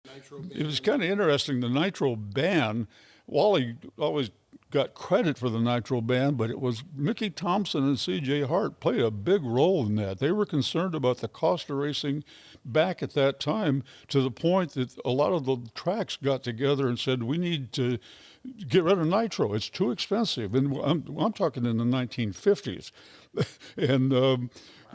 It was kind of interesting, the Nitro ban. Wally always got credit for the Nitro ban, but it was Mickey Thompson and CJ Hart played a big role in that. They were concerned about the cost of racing back at that time, to the point that a lot of the tracks got together and said, we need to get rid of Nitro. It's too expensive. And I'm talking in the 1950s. And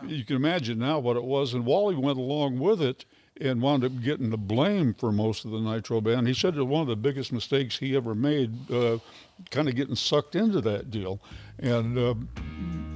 you can imagine now what it was. And Wally went along with it and wound up getting the blame for most of the Nitro ban. He said that one of the biggest mistakes he ever made, kind of getting sucked into that deal. And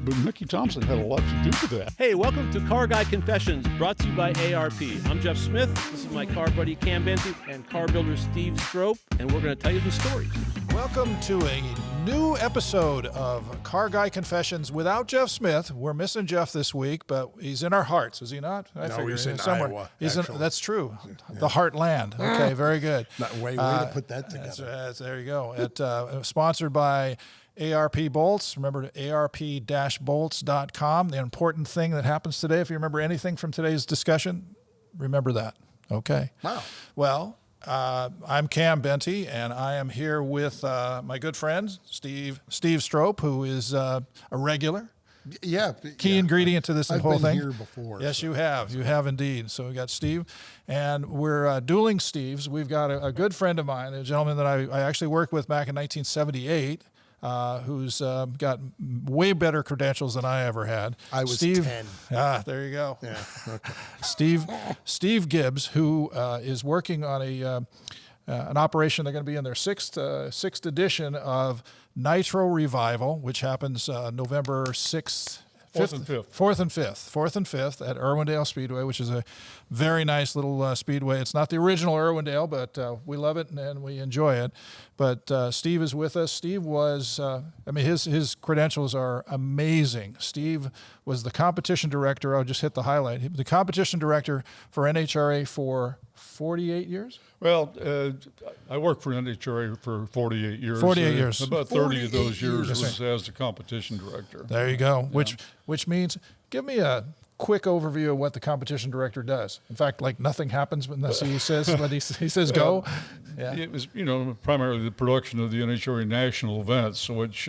but Mickey Thompson had a lot to do with that. Hey, welcome to Car Guy Confessions, brought to you by ARP. I'm Jeff Smith. This is my car buddy Cam Benty and car builder Steve Strope, and we're going to tell you some stories. Welcome to a new episode of Car Guy Confessions without Jeff Smith. We're missing Jeff this week, but he's in our hearts, is he not? No, he's in somewhere. Iowa. That's true. Yeah. The Heartland. Okay, very good. Way to put that together. There you go. Sponsored by ARP Bolts. Remember, arp-bolts.com. The important thing that happens today, if you remember anything from today's discussion, remember that. Okay. Wow. Well, I'm Cam Benty, and I am here with my good friend, Steve Strope, who is a regular. Yeah. Key ingredient to this whole thing. I've been here before. Yes, so. You have. You have indeed. So we got Steve, and we're dueling Steves. We've got a good friend of mine, a gentleman that I actually worked with back in 1978, who's got way better credentials than I ever had. I was Steve, 10. There you go. Yeah. Okay. Steve Gibbs, who is working on an operation. They're going to be in their sixth edition of Nitro Revival, which happens November 6th. 4th and 5th at Irwindale Speedway, which is a very nice little speedway. It's not the original Irwindale, but we love it and we enjoy it. But Steve is with us. Steve was, his credentials are amazing. Steve was the competition director. I'll just hit the highlight. The competition director for NHRA for 48 years? Well, I worked for NHRA for 48 years. 48 years. About 30 of those years was as the competition director. There you go. Yeah. Which means, give me a quick overview of what the competition director does. In fact, like nothing happens unless he says when he says go. Yeah. It was, primarily the production of the NHRA national events, which,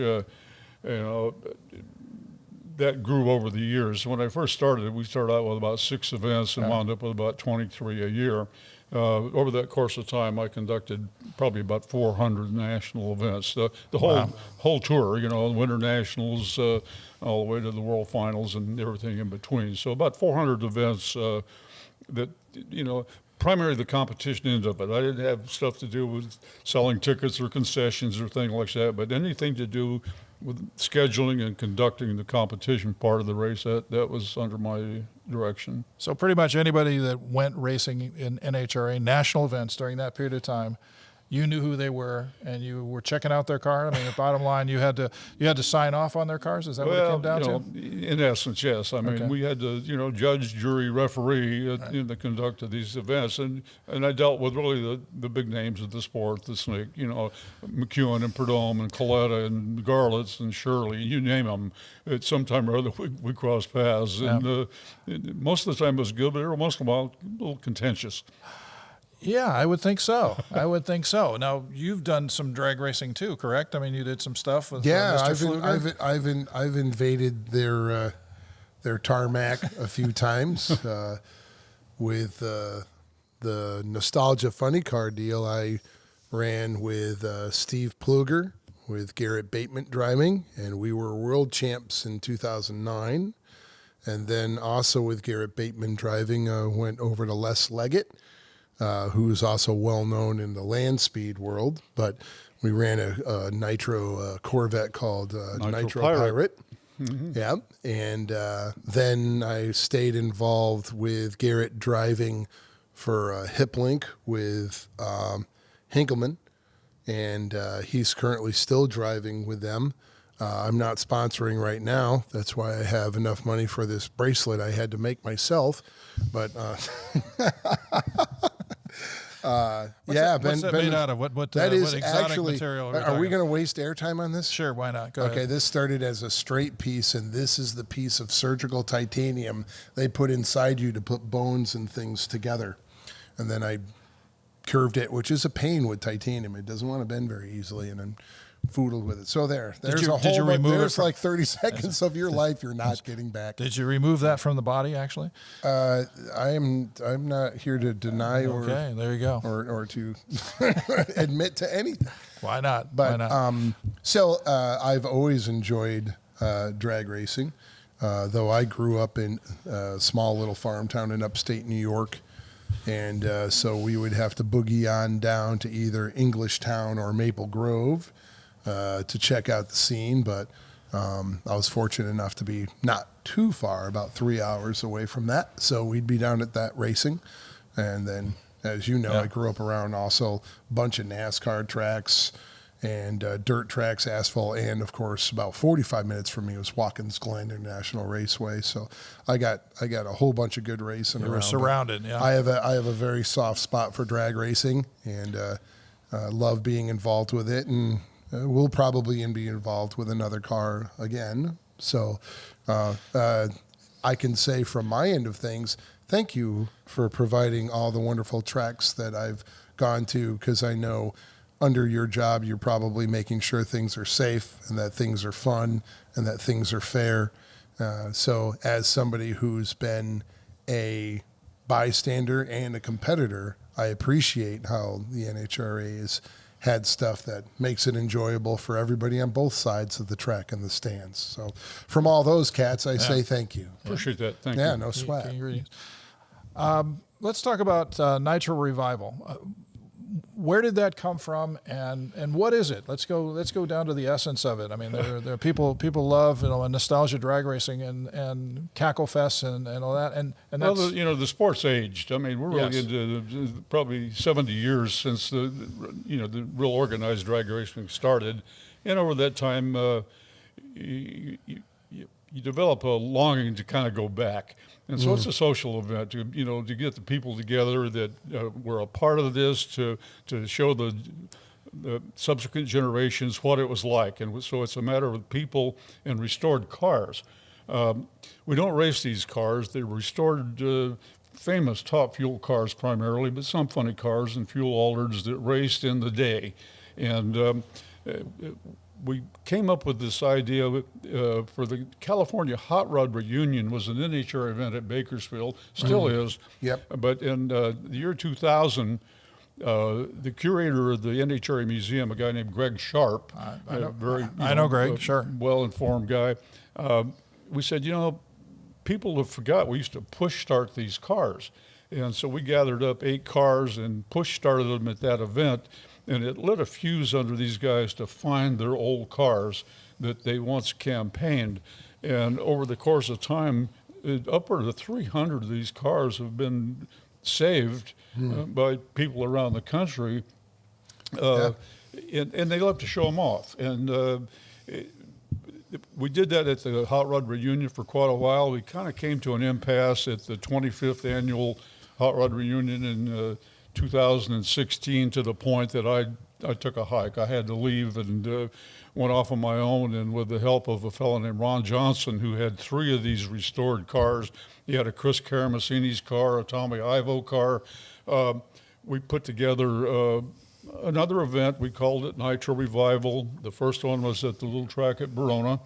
that grew over the years. When I first started, we started out with about 6 events and wound up with about 23 a year. Over that course of time, I conducted probably about 400 national events. The whole tour, Winter Nationals, all the way to the World Finals and everything in between. So about 400 events that, primarily the competition end of it. I didn't have stuff to do with selling tickets or concessions or things like that, but anything to do with scheduling and conducting the competition part of the race, that was under my direction. So pretty much anybody that went racing in NHRA national events during that period of time, you knew who they were, and you were checking out their car. The bottom line, you had to sign off on their cars. Is that what it came down to? In essence, yes. We had to, judge, jury, referee in the conduct of these events, and I dealt with really the big names of the sport, the snake, McEwen and Prudhomme and Coletta and Garlitz and Shirley, you name them. At some time or other, we crossed paths, and most of the time it was good, but every once in a while, a little contentious. Yeah, I would think so. Now, you've done some drag racing too, correct? You did some stuff with Mr. Pfluger? I've invaded their tarmac a few times with the Nostalgia Funny Car deal. I ran with Steve Pfluger with Garrett Bateman driving, and we were world champs in 2009. And then also with Garrett Bateman driving, went over to Les Leggett, who's also well-known in the land speed world, but we ran a Nitro Corvette called Nitro Pirate. Mm-hmm. Yeah, and then I stayed involved with Garrett driving for Hiplink with Hinkleman, and he's currently still driving with them. I'm not sponsoring right now. That's why I have enough money for this bracelet I had to make myself, but... What's that made out of? What exotic actually, material are we going to waste airtime on this? Sure, why not? Go ahead. Okay, this started as a straight piece, and this is the piece of surgical titanium they put inside you to put bones and things together. And then I curved it, which is a pain with titanium. It doesn't want to bend very easily, and then foodled with it. So there's you a whole remove it there's from- like 30 seconds of your life you're not getting back. Did you remove that from the body, actually? I'm not here to deny Okay, there you go. or to admit to anything. Why not? But Why not? so I've always enjoyed drag racing, though I grew up in a small little farm town in upstate New York. And so we would have to boogie on down to either Englishtown or Maple Grove to check out the scene. But I was fortunate enough to be not too far, about 3 hours away from that. So we'd be down at that racing. And then, as you know, I grew up around also a bunch of NASCAR tracks and dirt tracks, asphalt, and of course about 45 minutes from me was Watkins Glen International Raceway. So I got a whole bunch of good racing around. You were surrounded, yeah. I have a very soft spot for drag racing, and love being involved with it, and we'll probably be involved with another car again. So I can say from my end of things, thank you for providing all the wonderful tracks that I've gone to, because I know under your job, you're probably making sure things are safe and that things are fun and that things are fair. So as somebody who's been a bystander and a competitor, I appreciate how the NHRA has had stuff that makes it enjoyable for everybody on both sides of the track and the stands. So from all those cats, I say thank you. Appreciate that. Thank you. Yeah, no sweat. Let's talk about Nitro Revival. Where did that come from, and what is it? Let's go down to the essence of it. I mean, there are people love nostalgia drag racing and cacklefest and all that, and Well, that's the sport's aged. I mean, we're really Yes. into probably 70 years since the real organized drag racing started, and over that time, you develop a longing to kind of go back. And so it's a social event to get the people together that were a part of this to show the subsequent generations what it was like. And so it's a matter of people and restored cars. We don't race these cars. They're restored famous top fuel cars primarily, but some funny cars and fuel altereds that raced in the day. And we came up with this idea for the California Hot Rod Reunion. Was an NHRA event at Bakersfield, still is. Yep. But in the year 2000, the curator of the NHRA Museum, a guy named Greg Sharp, I know Greg, sure. well-informed guy, we said, people have forgot we used to push start these cars. And so we gathered up 8 cars and push started them at that event. And it lit a fuse under these guys to find their old cars that they once campaigned. And over the course of time, upward of 300 of these cars have been saved by people around the country. And they love to show them off. And we did that at the Hot Rod Reunion for quite a while. We kind of came to an impasse at the 25th annual Hot Rod Reunion in 2016, to the point that I took a hike. I had to leave and went off on my own, and with the help of a fellow named Ron Johnson, who had 3 of these restored cars. He had a Chris Karamazini's car, a Tommy Ivo car. We put together another event. We called it Nitro Revival. The first one was at the little track at Verona.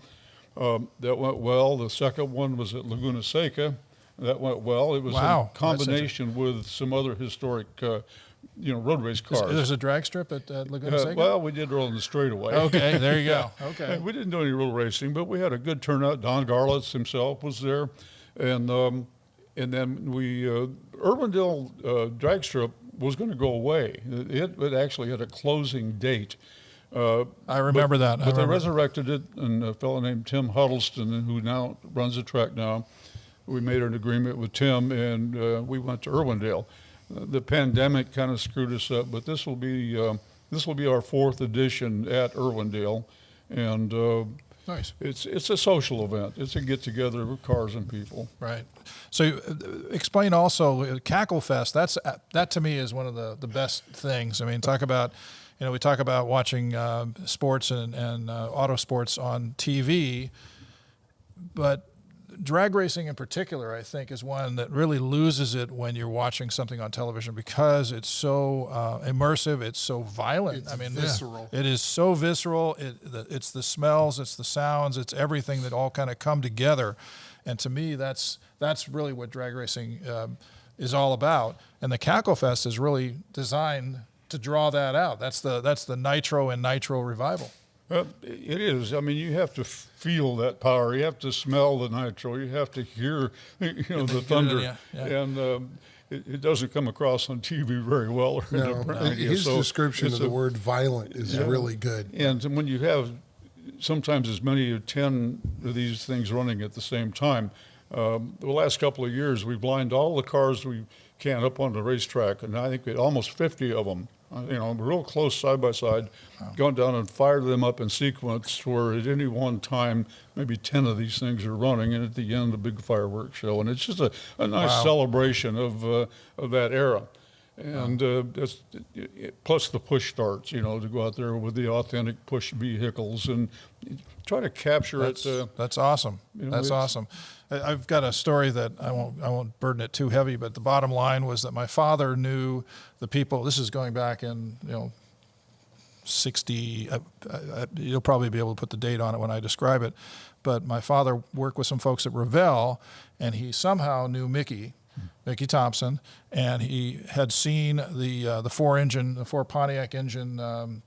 That went well. The second one was at Laguna Seca. That went well. It was Wow. a combination with some other historic, road race cars. There's a drag strip at Laguna Seca? Well, we did roll in the straightaway. Okay, there you go. Okay. We didn't do any real racing, but we had a good turnout. Don Garlitz himself was there, and then we Irwindale drag strip was going to go away. It actually had a closing date. I remember that. But they resurrected it, and a fellow named Tim Huddleston, who now runs the track now, we made an agreement with Tim, and we went to Irwindale. The pandemic kind of screwed us up, but this will be our 4th edition at Irwindale, and Nice. It's a social event. It's a get together of cars and people. Right. So explain also Cacklefest. That to me is one of the best things. I mean, we talk about watching sports and auto sports on TV, but drag racing in particular, I think, is one that really loses it when you're watching something on television because it's so immersive, it's so violent. It's visceral. It is so visceral. It's the smells, it's the sounds, it's everything that all kind of come together. And to me, that's really what drag racing is all about. And the Cacklefest is really designed to draw that out. That's the Nitro and Nitro Revival. It is. I mean, you have to feel that power. You have to smell the nitro. You have to hear, the thunder. And it doesn't come across on TV very well. Or in the print media. His So description of the word violent is really good. And when you have sometimes as many as 10 of these things running at the same time, the last couple of years, we've lined all the cars we can up on the racetrack, and I think we had almost 50 of them. Real close side by side, gone down and fired them up in sequence where at any one time, maybe 10 of these things are running, and at the end, a big fireworks show. And it's just a nice celebration of that era. And plus the push starts, to go out there with the authentic push vehicles and try to capture it. That's awesome. That's awesome. I've got a story that I won't burden it too heavy, but the bottom line was that my father knew the people. This is going back in 60. You'll probably be able to put the date on it when I describe it. But my father worked with some folks at Revell, and he somehow knew Mickey Thompson, and he had seen the four Pontiac engine.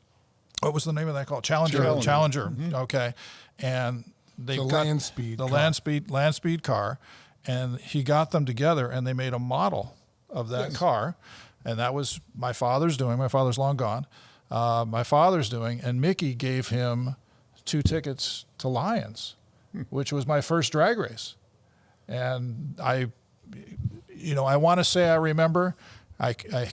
What was the name of that called? Challenger. Mm-hmm. Okay, and they got land speed land speed car, and he got them together, and they made a model of that car, and that was my father's doing. My father's long gone. My father's doing, and Mickey gave him 2 tickets to Lions, which was my first drag race, and I want to say I remember. I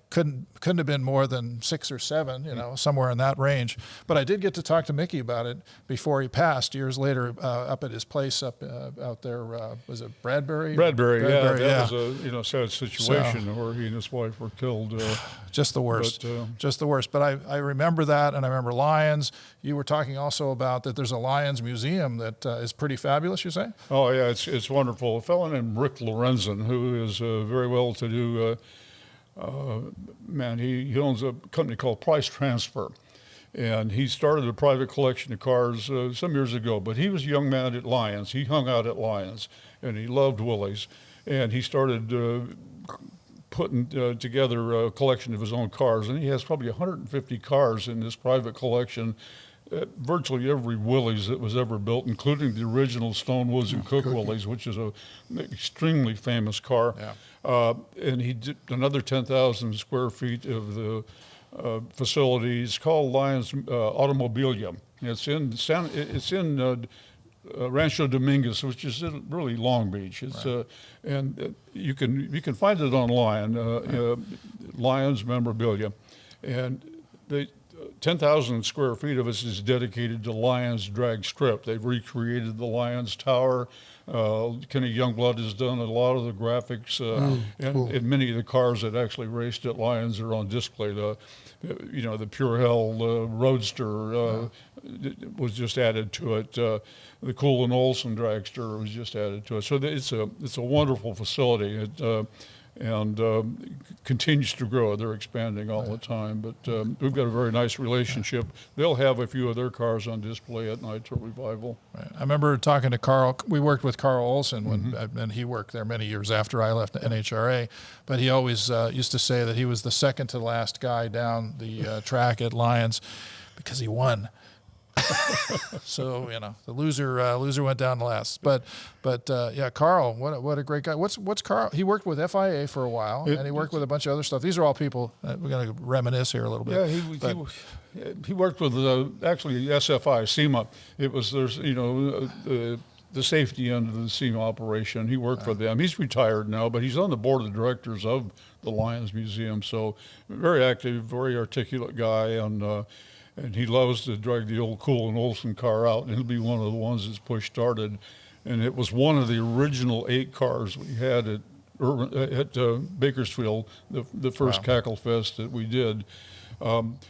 couldn't have been more than 6 or 7, somewhere in that range. But I did get to talk to Mickey about it before he passed years later up at his place out there. Was it Bradbury? Bradbury, yeah. That was a sad situation where he and his wife were killed. Just the worst. Just the worst. But I remember that, and I remember Lions. You were talking also about that there's a Lions museum that is pretty fabulous, you say? Oh, yeah, it's wonderful. A fellow named Rick Lorenzen, who is very well-to-do man, he owns a company called Price Transfer, and he started a private collection of cars some years ago. But he was a young man at Lions. He hung out at Lions, and he loved Willys, and he started putting together a collection of his own cars, and he has probably 150 cars in this private collection. Virtually every Willys that was ever built, including the original Stonewoods and Cook Willys, which is an extremely famous car. Yeah. And he did another 10,000 square feet of the facilities called Lions Automobilia. It's in Rancho Dominguez, which is in really Long Beach. It's and you can find it online. Lions Memorabilia, and the 10,000 square feet of it is dedicated to Lions Drag Strip. They've recreated the Lions Tower. Kenny Youngblood has done a lot of the graphics, and many of the cars that actually raced at Lions are on display. The Pure Hell Roadster was just added to it. The Cool and Olson Dragster was just added to it. So it's a wonderful facility. And continues to grow. They're expanding all the time, but we've got a very nice relationship. They'll have a few of their cars on display at Nitro Revival. Right. I remember talking to Carl. We worked with Carl Olson and he worked there many years after I left the NHRA. But he always used to say that he was the second to last guy down the track at Lions because he won. So the loser went down last. But Carl, what a great guy. What's Carl? He worked with FIA for a while, and he worked with a bunch of other stuff. These are all people. We're going to reminisce here a little bit. Yeah, he worked with actually SFI SEMA. There's the safety end of the SEMA operation. He worked for them. He's retired now, but he's on the board of directors of the Lions Museum. So very active, very articulate guy, and he loves to drag the old Cool and Olson car out, and he'll be one of the ones that's push-started. And it was one of the original 8 cars we had at Bakersfield, the first Cacklefest that we did.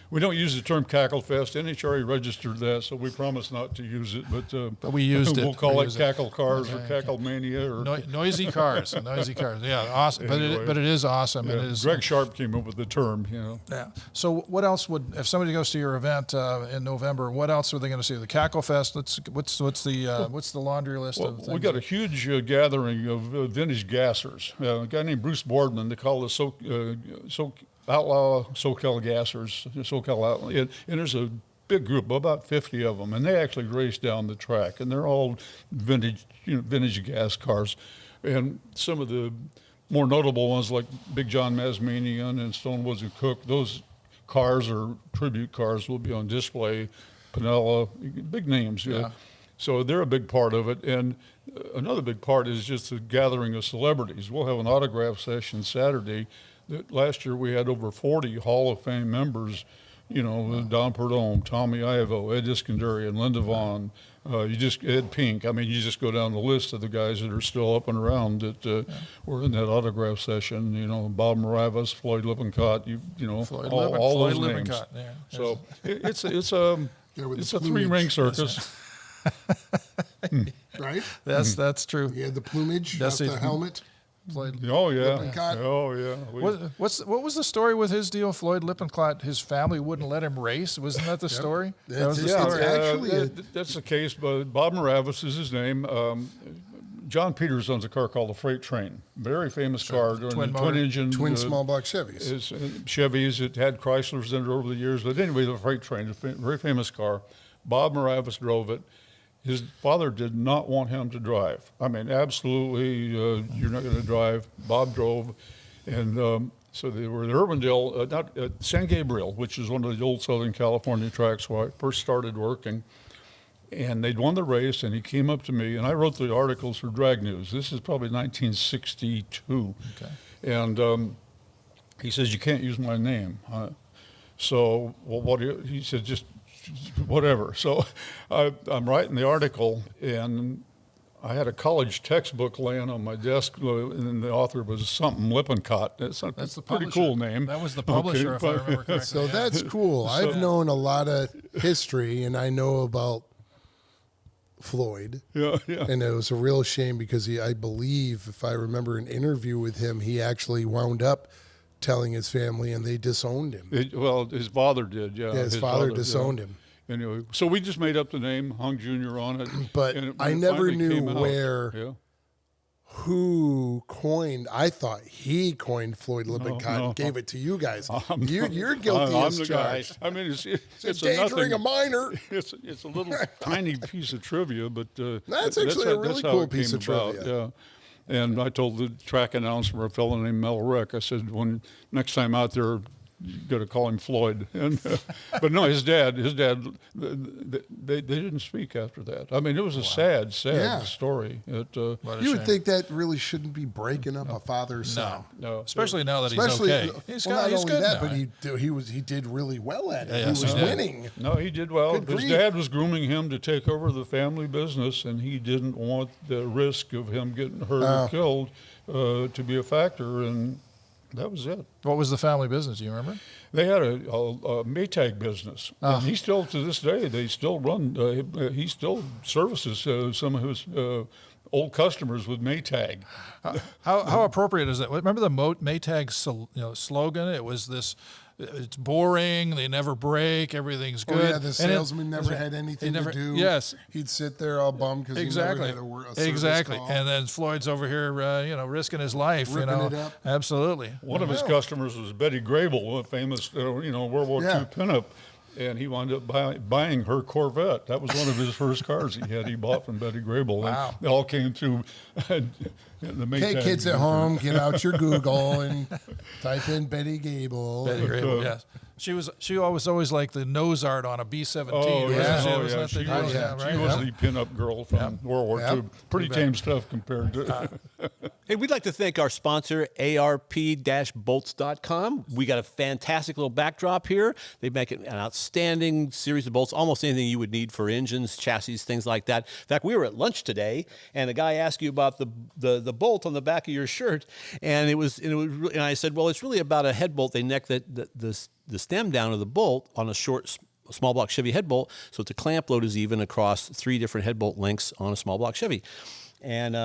We don't use the term cacklefest. NHRA registered that, so we promise not to use it. But we used it. We'll call We it used cackle cars or Okay, cackle mania. Or Noisy cars, noisy cars. Yeah, awesome. Anyway. But it is awesome. Yeah, it is. Greg Sharp came up with the term. Yeah. So what else would, if somebody goes to your event in November, what else are they going to see? The Cackle Fest. What's the laundry list of things? We got a huge gathering of vintage gassers. A guy named Bruce Boardman. They call us Outlaw SoCal Gassers, SoCal Outlaw. And there's a big group, about 50 of them, and they actually race down the track, and they're all vintage gas cars. And some of the more notable ones, like Big John Masmanian and Stonewoods and Cook, those cars or tribute cars will be on display. Pinella, big names. Yeah. So they're a big part of it. And another big part is just the gathering of celebrities. We'll have an autograph session Saturday. Last year we had over 40 Hall of Fame members, Don Perdome, Tommy Ivo, Ed Iskenderian, Linda Vaughn, Ed Pink. I mean, you just go down the list of the guys that are still up and around that were in that autograph session. Bob Moravas, Floyd Lippincott, all those names. Yeah. So it's a three-ring circus. Right? That's true. Yeah, the plumage, That's the it. helmet. Floyd. Oh yeah. Lippincott. Oh yeah. What was the story with his deal? Floyd Lippincott, his family wouldn't let him race. Wasn't that the story? That was the story. Actually, that's the case. But Bob Moravas is his name. John Peters owns a car called the Freight Train. Very famous car. Twin engine. Twin small block Chevys. Chevys. It had Chryslers in it over the years. But anyway, the Freight Train, a very famous car. Bob Moravas drove it. His father did not want him to drive. I mean, absolutely, you're not going to drive. Bob drove. And so they were at Urbandale, San Gabriel, which is one of the old Southern California tracks where I first started working. And they'd won the race, and he came up to me, and I wrote the articles for Drag News. This is probably 1962. Okay. And he says, "You can't use my name." So, well, he said, "Just whatever." So I'm writing the article, and I had a college textbook laying on my desk, and the author was something Lippincott. That's the pretty publisher. cool name. That was the publisher, if I remember correctly. So that's cool. I've known a lot of history, and I know about Floyd. Yeah. And it was a real shame because I believe, if I remember an interview with him, he actually wound up telling his family, and they disowned him. His father did, yeah. His father disowned him. Anyway, so we just made up the name, hung Junior on it. But and I it never finally knew came out. who coined. I thought he coined Floyd Lippincott and gave it to you guys. You're guilty I'm as the charged. guy. I mean, it's endangering a minor. It's a little tiny piece of trivia, but That's actually a really that's how cool it piece came of trivia. about, yeah. And I told the track announcer, a fellow named Mel Rick, I said, when next time out there, you got to call him Floyd. And but no, his dad, they didn't speak after that. I mean, it was a sad story. You would think that really shouldn't be breaking up a father's son. No, Especially now that he's okay. He's not only good that, now. but he did really well at it. Yes, he was he did. winning. No, he did well. Good His grief. dad was grooming him to take over the family business, and he didn't want the risk of him getting hurt or killed to be a factor, and that was it. What was the family business? Do you remember? They had a Maytag business. And he still, to this day, they still run, he still services some of his old customers with Maytag. How appropriate is that? Remember the Maytag slogan? It was this. It's boring. They never break. Everything's good. Oh yeah, the salesman never had anything to do. Yes, he'd sit there all bummed because he never had a service exactly. call. And then Floyd's over here, risking his life. Ripping it up. Absolutely. One of his customers was Betty Grable, a famous, World War II pinup. And he wound up buying her Corvette. That was one of his first cars he had. He bought from Betty Grable. Wow. And they all came through the Maytag. Okay, kids at home, get out your Google and type in Betty Gable. Betty Grable, yes. She was always like the nose art on a B-17. Oh, yeah. She was the pinup girl from World War II. Pretty tame stuff compared to... Hey, we'd like to thank our sponsor, ARP-bolts.com. We got a fantastic little backdrop here. They make an outstanding series of bolts, almost anything you would need for engines, chassis, things like that. In fact, we were at lunch today, and a guy asked you about the bolt on the back of your shirt, and I said, well, it's really about a head bolt. They neck the the stem down of the bolt on a short small block Chevy head bolt, so that the clamp load is even across 3 different head bolt lengths on a small block Chevy. And,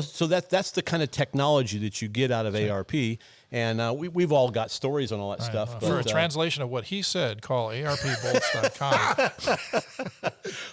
so that's the kind of technology that you get out of ARP. And we've all got stories on all that stuff. For a translation of what he said, call arpbolts.com.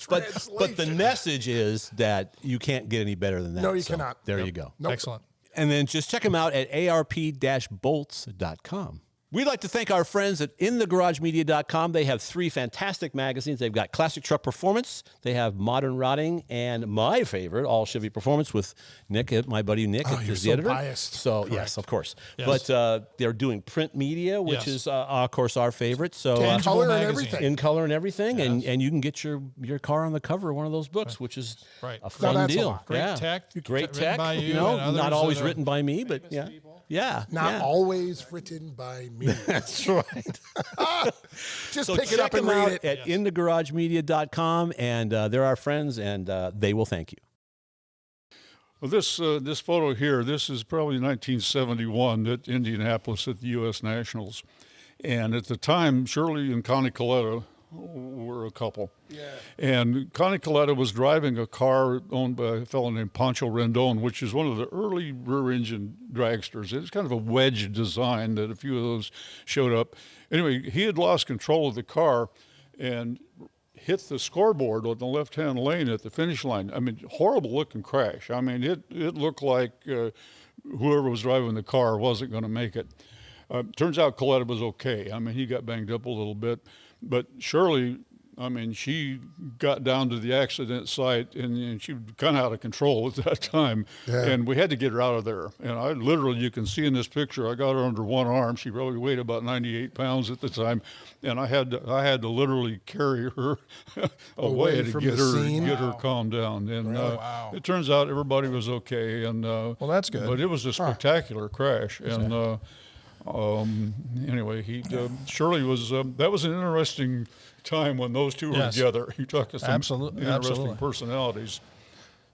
but the message is that you can't get any better than that. No, you cannot. There you go. Nope. Excellent. And then just check them out at arp-bolts.com. We'd like to thank our friends at InTheGarageMedia.com. They have 3 fantastic magazines. They've got Classic Truck Performance, they have Modern Rotting, and my favorite, All Chevy Performance with Nick, my buddy Nick, Oh, is you're the so editor. biased. So yes, of course. Yes. But they're doing print media, which Yes. is of course our favorite. So In Tangible color and magazine. everything. in color and everything, and you can get your car on the cover of one of those books, which is Right. a fun that's a deal. lot. Great yeah. tech. Great Written tech. by you know, and others not always that are written by me, but yeah. people. Yeah. Not yeah. always written by me. That's right. Just So pick it check up and them out read it. at InTheGarageMedia.com, and they're our friends, and they will thank you. Well, this photo here, this is probably 1971 at Indianapolis at the U.S. Nationals. And at the time, Shirley and Connie Coletta were a couple. Yeah. And Connie Coletta was driving a car owned by a fellow named Pancho Rendon, which is one of the early rear-engine dragsters. It's kind of a wedge design that a few of those showed up. Anyway, he had lost control of the car and hit the scoreboard on the left-hand lane at the finish line. I mean, horrible-looking crash. I mean, it looked like whoever was driving the car wasn't going to make it. Turns out Coletta was okay. I mean, he got banged up a little bit. But Shirley, I mean, she got down to the accident site, and she was kind of out of control at that time. Yeah. And we had to get her out of there. And I literally, you can see in this picture, I got her under one arm. She probably weighed about 98 pounds at the time. And I had to literally carry her away to from get the her scene? her calmed down. And Wow. it turns out everybody was okay. And Well, that's good. But it was a spectacular crash. And anyway, Shirley was. That was an interesting time when those two were Yes. together. You talk to some Absolutely, interesting absolutely. personalities.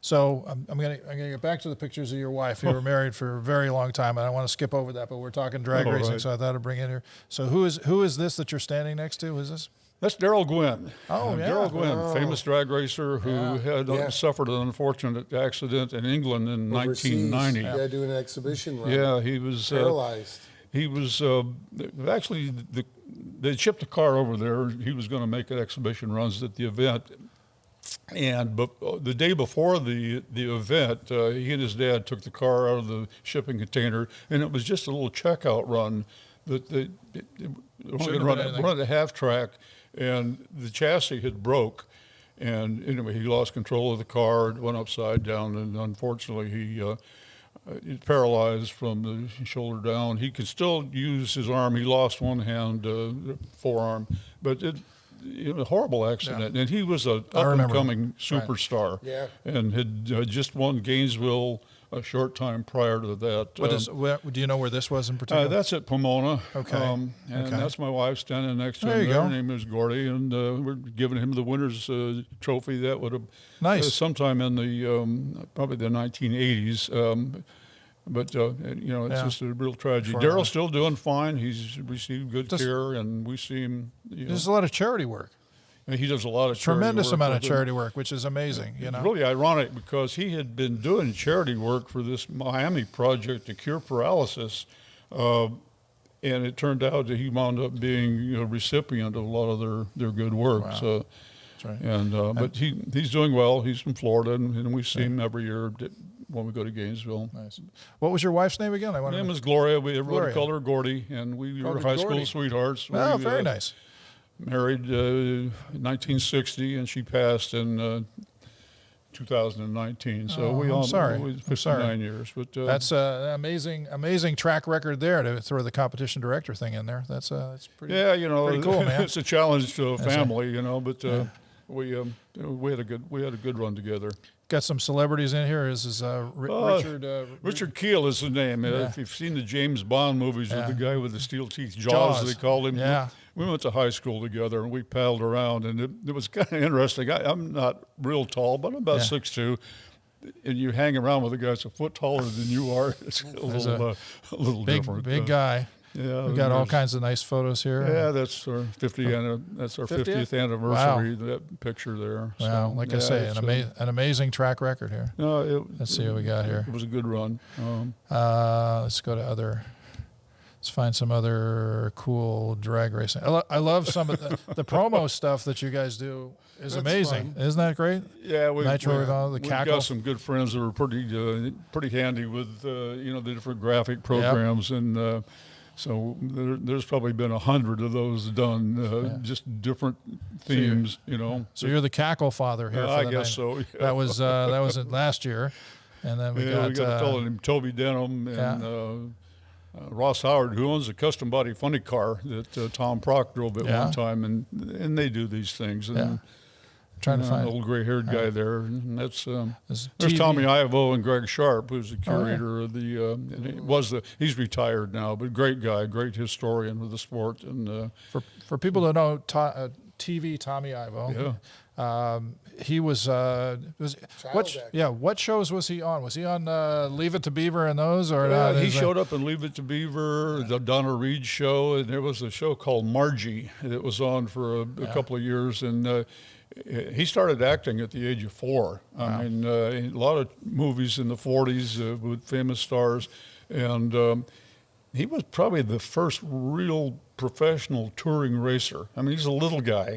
So I'm gonna get back to the pictures of your wife. You were married for a very long time, and I want to skip over that, but we're talking drag Oh, racing, right. so I thought I'd bring in here. So who is this that you're standing next to? Who is this? That's Darrell Gwynn. Oh, yeah. Darrell Gwynn, Oh. famous drag racer who had Yeah. suffered an unfortunate accident in England in 1990. Yeah, doing an exhibition run. Yeah, he was Paralyzed. He was actually they shipped a car over there. He was going to make exhibition runs at the event, and the day before the event, he and his dad took the car out of the shipping container, and it was just a little checkout run. That they only Shouldn't run have been anything. at a half track, and the chassis had broke. And anyway, he lost control of the car. It went upside down, and unfortunately, he's paralyzed from the shoulder down. He could still use his arm. He lost one hand, forearm, but a horrible accident. And he was a I remember. up-and-coming superstar. Yeah. And had just won Gainesville a short time prior to that. Do you know where this was in particular? That's at Pomona. Okay. And Okay. that's my wife standing next to There him. you Her go. name is Gordy, and we're giving him the winner's trophy. That would have Nice. sometime in the probably the 1980s. But it's Yeah. just a real tragedy. For, Darrell's still doing fine. He's received good Just- care, and we see him. There's a lot of charity work, He does a lot of charity tremendous work amount of with them. charity work, which is amazing. You know, It's really ironic because he had been doing charity work for this Miami project to cure paralysis, and it turned out that he wound up being a recipient of a lot of their good work. Wow. So, That's right. and but he's doing well. He's from Florida, and we see him every year when we go to Gainesville. Nice. What was your wife's name again? I Her want name to. is Gloria. We Gloria. wrote call her Gordy, and we were Called her high school Gordy. sweethearts. Oh, We, very nice. Married 1960, and she passed in 2019. So Oh, we I'm all sorry. we- I'm 59 sorry. years. But That's an amazing track record there to throw the competition director thing in there. That's pretty. yeah, pretty cool, man. It's a challenge to a That's family, but we had a good run together. Got some celebrities in here. Is Richard? Richard Keel is the name. If you've seen the James Bond movies with the guy with the steel teeth, Jaws, they called him. Yeah. We went to high school together, and we paddled around, and it was kind of interesting. I'm not real tall, but I'm about 6'2", and you hang around with a guy that's a foot taller than you are. It's a little big different. big guy. Yeah, We've got all there's- kinds of nice photos here. Yeah, that's our 50th anniversary. That picture there. Wow, So, like I yeah, say, it's, an amazing track record here. no, Let's see what we got here. It was a good run. Let's go to other. Let's find some other cool drag racing. I love some of the promo stuff that you guys do. Is That's amazing. fun. Isn't that great? Yeah, Nitro Revival, the we've cackle. got some good friends that are pretty handy with the different graphic programs, and so there's probably been 100 of those done, just different themes. So you're the cackle father here. For I the guess night. so. Yeah. That was last year, and then we Yeah, we got a got fellow named Toby Denham and Ross Howard, who owns a custom body funny car that Tom Prock drove at one time, and they do these things. And trying to an find old gray-haired guy there, and that's This there's TV. Tommy Ivo and Greg Sharp, who's the curator of the. And he's retired now, but great guy, great historian of the sport, and for people that know TV Tommy Ivo. He was what shows was he on? Was he on Leave It to Beaver and those or not? he showed up in Leave It to Beaver, the Donna Reed show, and there was a show called Margie that was on for a couple of years, and he started acting at the age of 4. I mean, a lot of movies in the 40s with famous stars, and he was probably the first real professional touring racer. I mean, he's a little guy,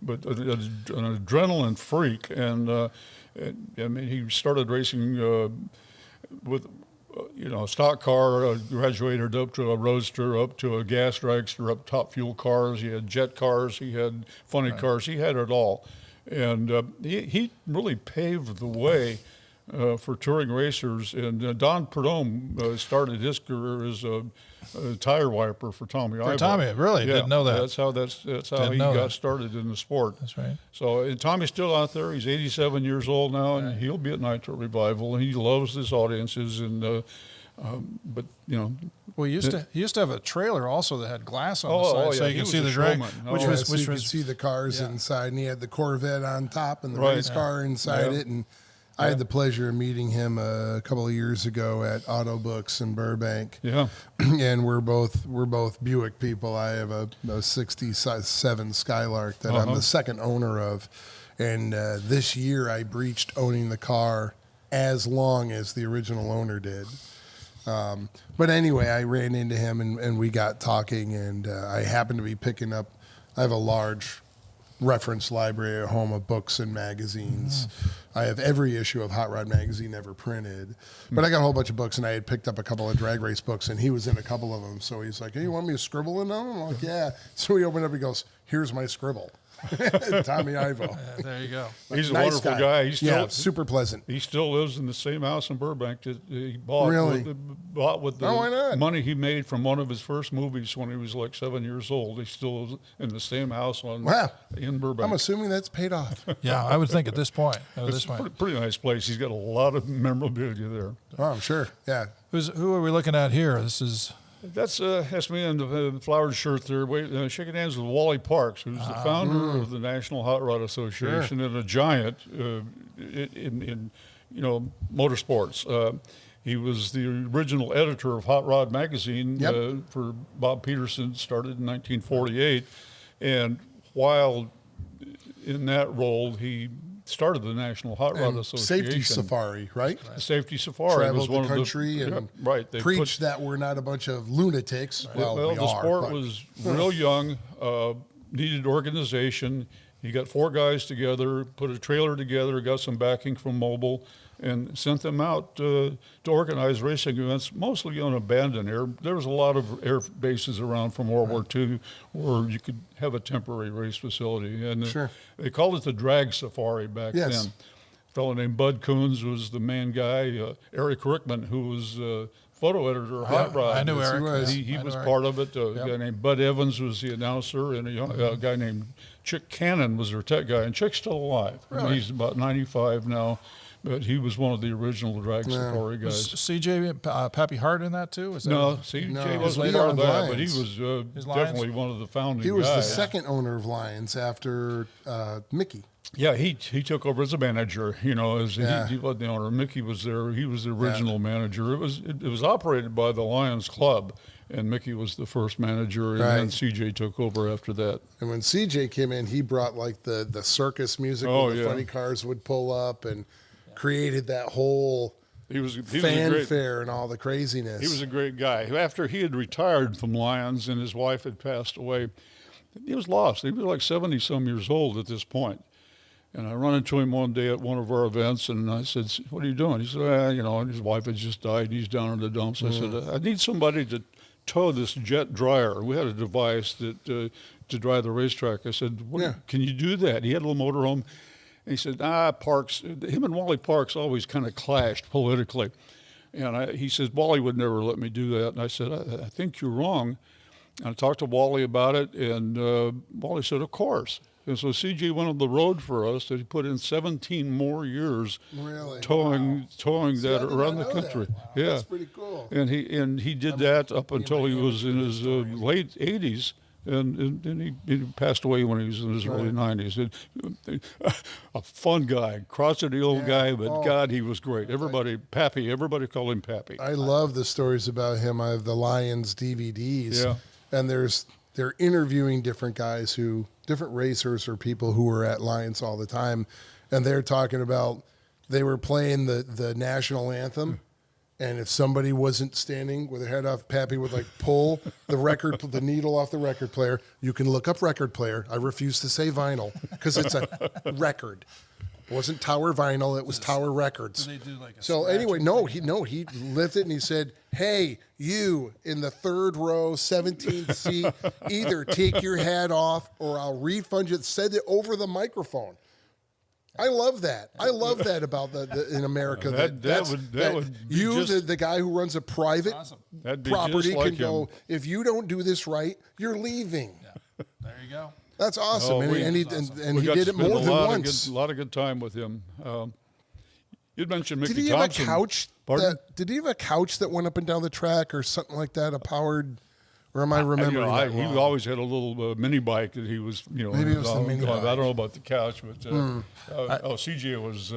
but an adrenaline freak. And I mean, he started racing with a stock car, graduated up to a roadster, up to a gas dragster, up top fuel cars. He had jet cars. He had funny cars. He had it all, and he really paved the way for touring racers. And Don Perdome started his career as a tire wiper for Tommy Ivo. Tommy, really? Didn't know that. That's how he got started in the sport. That's right. So and Tommy's still out there. He's 87 years old now, and he'll be at Nitro Revival. And he loves his audiences, and but Well, he used to have a trailer also that had glass on the Oh, side, yeah, so you he can was see a the drag, showman. which Oh, was so you could see the cars inside, and he had the Corvette on top and the race car inside it. And I had the pleasure of meeting him a couple of years ago at Auto Books in Burbank. Yeah. And we're both Buick people. I have a 67 Skylark that I'm the second owner of, and this year I breached owning the car as long as the original owner did. But anyway, I ran into him and we got talking, and I happened to be picking up. I have a large reference library at home of books and magazines. I have every issue of Hot Rod Magazine ever printed, but I got a whole bunch of books, and I had picked up a couple of drag race books, and he was in a couple of them. So he's like, "Hey, you want me to scribble in them?" I'm like, "Yeah." So he opened up, he goes, "Here's my scribble." Tommy Ivo. there you go. He's a Nice wonderful guy. He's still, super pleasant. He still lives in the same house in Burbank that he bought. Really? Bought with the why not? money he made from one of his first movies when he was like 7 years old. He still lives in the same house in Burbank. I'm assuming that's paid off. Yeah, I would think at this point. It's a pretty nice place. He's got a lot of memorabilia there. Oh, I'm sure. Yeah. Who are we looking at here? This is That's me in the flowered shirt there, shaking hands with Wally Parks, who's the founder of the National Hot Rod Association and a giant in motorsports. He was the original editor of Hot Rod Magazine for Bob Peterson, started in 1948, and while in that role, he started the National Hot Rod Association. Safety Safari, right? The Safety Safari Traveled was one the country of the and They preached that we're not a bunch of lunatics. Well, the sport was real young, needed organization. He got 4 guys together, put a trailer together, got some backing from Mobil, and sent them out to organize racing events, mostly on abandoned air. There was a lot of air bases around from World War II where you could have a temporary race facility. And they called it the drag safari back then. A fellow named Bud Coons was the main guy. Eric Rickman, who was photo editor of Hot Rod. I knew Eric. He was part of it. A guy named Bud Evans was the announcer, and a guy named Chick Cannon was their tech guy. And Chick's still alive. Really? I mean, he's about 95 now. But he was one of the original drag safari guys. Was CJ Pappy Hart in that too? No, CJ wasn't later part on of that, but he Lions. was definitely one of the founding guys. He was the second owner of Lions after Mickey. Yeah, he took over as a manager. He wasn't the owner. Mickey was there. He was the original manager. It was operated by the Lions Club, and Mickey was the first manager, and Right. then CJ took over after that. And when CJ came in, he brought like the circus music Oh, where the yeah. funny cars would pull up and created that whole He was a great, fanfare and all the craziness. he was a great guy. After he had retired from Lions and his wife had passed away, he was lost. He was like 70-some years old at this point. And I run into him one day at one of our events, and I said, "What are you doing?" He said, and his wife had just died. He's down in the dumps. I said, "I need somebody to tow this jet dryer." We had a device that to dry the racetrack. I said, "Can you do that?" He had a little motorhome. And he said, Parks, him and Wally Parks always kind of clashed politically. And he said, "Wally would never let me do that." And I said, I think you're wrong. And I talked to Wally about it, and Wally said, "Of course." And so CJ went on the road for us, and he put in 17 more years Really? towing See, I that did around not the know country. that. Wow, Yeah. that's pretty cool. And he did that up until he was in his late 80s. And he passed away when he was in his early 90s. A fun guy, crotchety old guy, but God, he was great. Everybody called him Pappy. I love the stories about him. I have the Lions DVDs. Yeah. And they're interviewing different guys different racers or people who were at Lions all the time. And they're talking about, they were playing the national anthem. And if somebody wasn't standing with their head off, Pappy would like pull the needle off the record player. You can look up record player. I refuse to say vinyl because it's a record. It wasn't Tower Vinyl. It was Tower Records. Do they do like a So scratch anyway, and he lifted and he said, "Hey, you in the third row, 17th seat, either take your hat off or I'll refund you." Said it over the microphone. I love that. I love that about in America. That would be you, just- the guy who runs a private That'd be property, just like can go, him. if you don't do this right, you're leaving. There you go. That's awesome. Oh, and we- he We got did to it more spend than a once. lot of good time with him. You'd mentioned Mickey Did he have Thompson. a couch? Pardon? Did he have a couch that went up and down the track or something like that? A powered, or am I remembering that he wrong? always had a little mini bike that he was, Maybe it was the mini I bike. don't know about the couch, but CJ was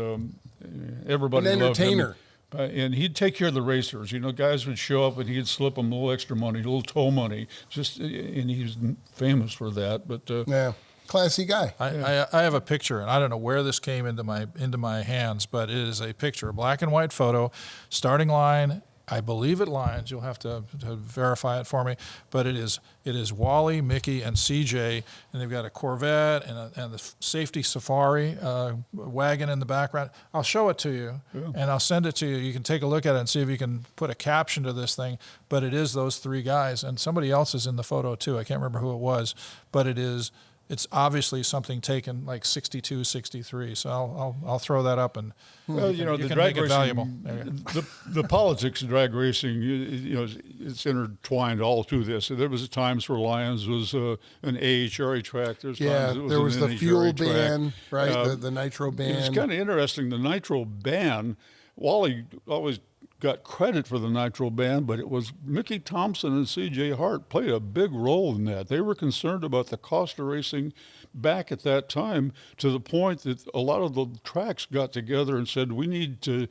everybody An loved him. entertainer. And he'd take care of the racers. Guys would show up and he'd slip them a little extra money, a little tow money. And he was famous for that. But Yeah, classy guy. I have a picture, and I don't know where this came into my hands, but it is a picture, a black and white photo, starting line. I believe at Lions. You'll have to verify it for me, but it is Wally, Mickey, and CJ, and they've got a Corvette and the safety safari wagon in the background. I'll show it to you, and I'll send it to you. You can take a look at it and see if you can put a caption to this thing. But it is those three guys, and somebody else is in the photo too. I can't remember who it was, but it's obviously something taken like 62, 63. So I'll throw that up and well, you the can drag make it racing, valuable. the politics of drag racing, it's intertwined all through this. There was times where Lions was an AHRA track. There's times it was there was an the NHRA fuel track. ban, right? The Nitro ban. It's kind of interesting. The Nitro ban, Wally always got credit for the Nitro ban, but it was Mickey Thompson and CJ Hart played a big role in that. They were concerned about the cost of racing back at that time, to the point that a lot of the tracks got together and said, we need to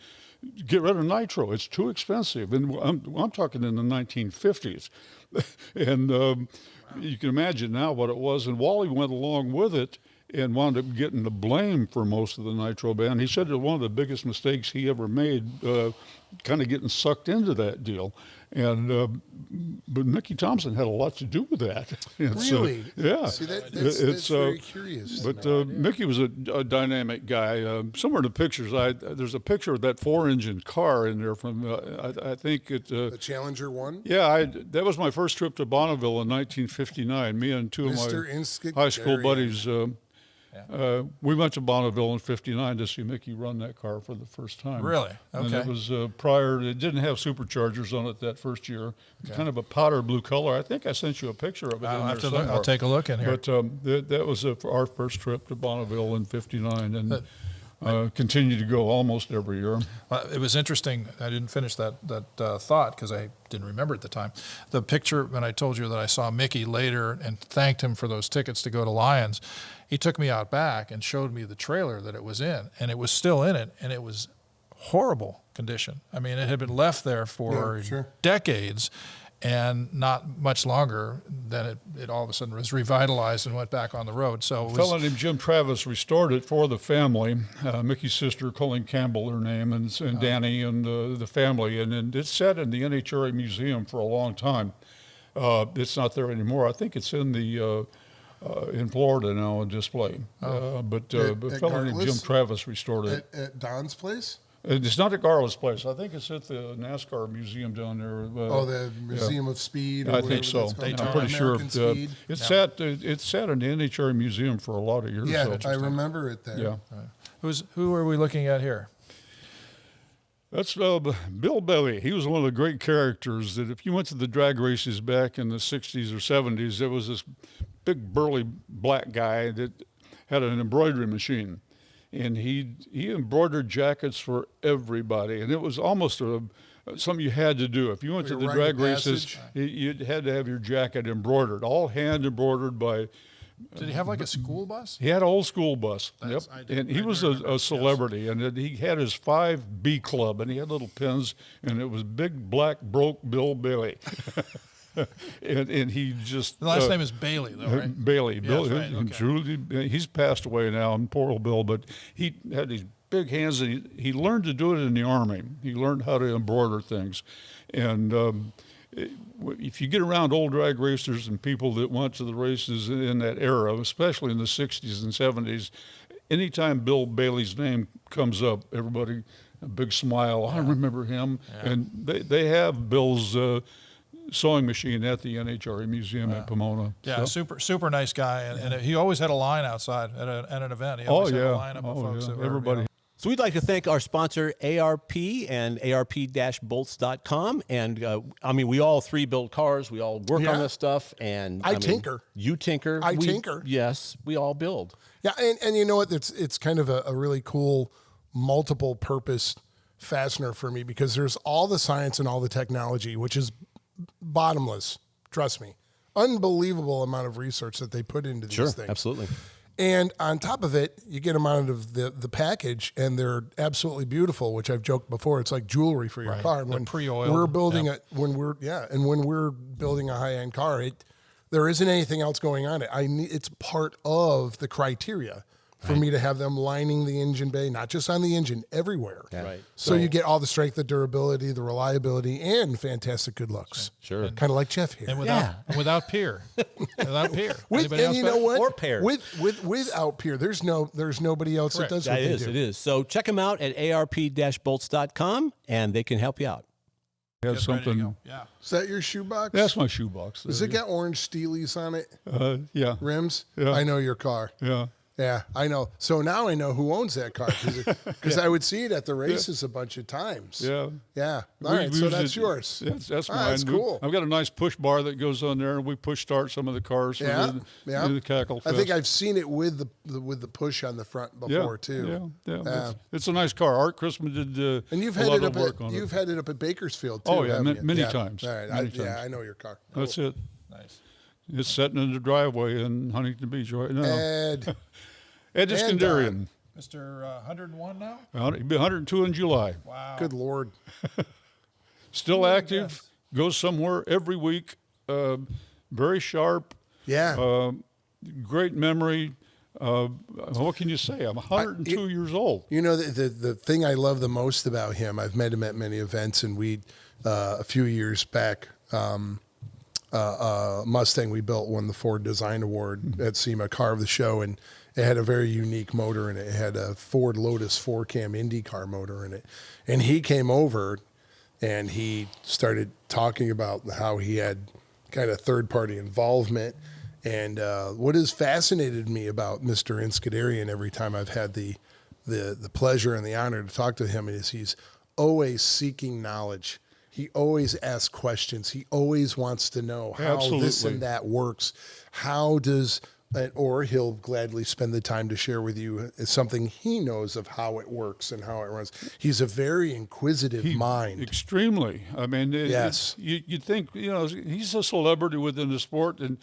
get rid of Nitro. It's too expensive. And I'm talking in the 1950s. And you can imagine now what it was. And Wally went along with it and wound up getting the blame for most of the Nitro ban. He said that one of the biggest mistakes he ever made, kind of getting sucked into that deal. And but Mickey Thompson had a lot to do with that. Really? Yeah. See, that's very curious. But Mickey was a dynamic guy. Somewhere in the pictures, there's a picture of that 4-engine car in there from, I think it. The Challenger one? Yeah, that was my first trip to Bonneville in 1959. Me and two of Mr. my Iskenderian. high school buddies. We went to Bonneville in '59 to see Mickey run that car for the first time. Really? And Okay. it was prior. It didn't have superchargers on it that first year. Kind of a powder blue color. I think I sent you a picture of it. I'll in have there to look. somewhere. I'll take a look in here. But that was our first trip to Bonneville in '59, and continued to go almost every year. It was interesting. I didn't finish that thought because I didn't remember at the time. The picture, when I told you that I saw Mickey later and thanked him for those tickets to go to Lions, he took me out back and showed me the trailer that it was in, and it was still in it, and it was horrible condition. I mean, it had been left there for Yeah, sure. decades, And not much longer, then it all of a sudden was revitalized and went back on the road. So it A fellow was, named Jim Travis restored it for the family. Mickey's sister, Colleen Campbell, her name, and Danny and the family. And it sat in the NHRA museum for a long time. It's not there anymore. I think it's in the in Florida now on display. But a fellow named Jim Travis restored it. At Don's place? It's not at Garla's place. I think it's at the NASCAR museum down there. The Museum of Speed? Or I think so. whatever that's I'm called. pretty sure American Speed? it sat in the NHRA museum for a lot of years. Yeah, so. I remember it there. Yeah. who are we looking at here? That's Bill Bailey. He was one of the great characters that if you went to the drag races back in the 60s or 70s, there was this big burly black guy that had an embroidery machine. And he embroidered jackets for everybody. And it was almost something you had to do. If you went to the drag races, you had to have your jacket embroidered, all hand embroidered by... Did he have like a school bus? He had an old school bus. Yep. And he was remember. a celebrity. And he had his 5B club, and he had little pins, and it was Big Black Broke Bill Bailey. and he just... The last name is Bailey, though, right? Bailey. Yeah, Bill, that's right, okay. truly, he's passed away now, and poor old Bill, but he had these big hands, and he learned to do it in the Army. He learned how to embroider things. And if you get around old drag racers and people that went to the races in that era, especially in the 60s and 70s, anytime Bill Bailey's name comes up, everybody, a big smile, I remember him. Yeah. And they have Bill's... sewing machine at the NHRA Museum at Pomona. Yeah, so. super nice guy, and he always had a line outside at an event. He always had a lineup of folks. That were, everybody. So we'd like to thank our sponsor, ARP and ARP-bolts.com. And I mean, we all three build cars. We all work on this stuff. And I tinker. You tinker. I tinker. Yes, we all build. Yeah, and you know what? It's kind of a really cool multiple purpose fastener for me because there's all the science and all the technology, which is bottomless. Trust me. Unbelievable amount of research that they put into these things. Absolutely. And on top of it, you get them out of the package, and they're absolutely beautiful. Which I've joked before, it's like jewelry for your car. And when pre-oiled. we're building when we're building a high-end car, there isn't anything else going on it. It's part of the criteria for me to have them lining the engine bay, not just on the engine, everywhere. Yeah. Right. So you get all the strength, the durability, the reliability, and fantastic good looks. Sure. Kind of like Jeff here. And without peer. Without peer. And you know what? Or pair. Without peer, there's nobody else that does what they do. It is. So check them out at arp-bolts.com, and they can help you out. Have something. Yeah. Is that your shoebox? That's my shoebox. Does it got orange steelies on it? Yeah. Rims? Yeah. I know your car. Yeah. Yeah, I know. So now I know who owns that car because I would see it at the races a bunch of times. Yeah. Yeah. All right, so that's yours. That's mine. That's cool. I've got a nice push bar that goes on there, and we push start some of the cars for the cackle fest. I think I've seen it with the push on the front before too. Yeah. It's a nice car. Art Christmas did and you've a had lot it of up work on it. you've had it up at Bakersfield too. Oh yeah, haven't you? many times. All right, many times. I know your car. That's it. Nice. It's sitting in the driveway in Huntington Beach right now. Ed Iskenderian. Mr. 101 now? He'll be 102 in July. Wow. Good Lord. Still active. Goes somewhere every week. Very sharp. Yeah. Great memory. What can you say? I'm 102 years old. You know, the thing I love the most about him, I've met him at many events, and we, a few years back, Mustang we built won the Ford Design Award at SEMA Car of the Show, and it had a very unique motor in it. It had a Ford Lotus 4-cam IndyCar motor in it. And he came over and he started talking about how he had kind of third-party involvement. And what has fascinated me about Mr. Iskenderian every time I've had the pleasure and the honor to talk to him is he's always seeking knowledge. He always asks questions. He always wants to know how this and that works. How does... or he'll gladly spend the time to share with you something he knows of how it works and how it runs. He's a very inquisitive mind. Extremely. I mean, yes. You'd think, he's a celebrity within the sport, and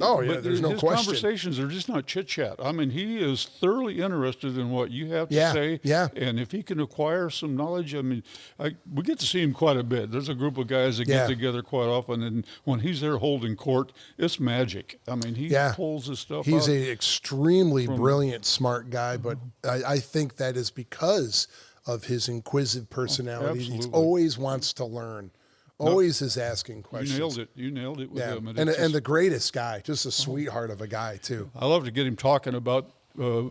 Oh, yeah, but there's no his question. conversations are just not chit chat. I mean, he is thoroughly interested in what you have to say. Yeah. And if he can acquire some knowledge, I mean, we get to see him quite a bit. There's a group of guys that Yeah. get together quite often, and when he's there holding court, it's magic. I mean, he pulls his stuff He's out. an extremely brilliant, smart guy, but I think that is because of his inquisitive personality. He absolutely. always wants to learn, always is asking questions. You nailed it with Yeah, him. and the greatest guy, just a sweetheart of a guy too. I love to get him talking about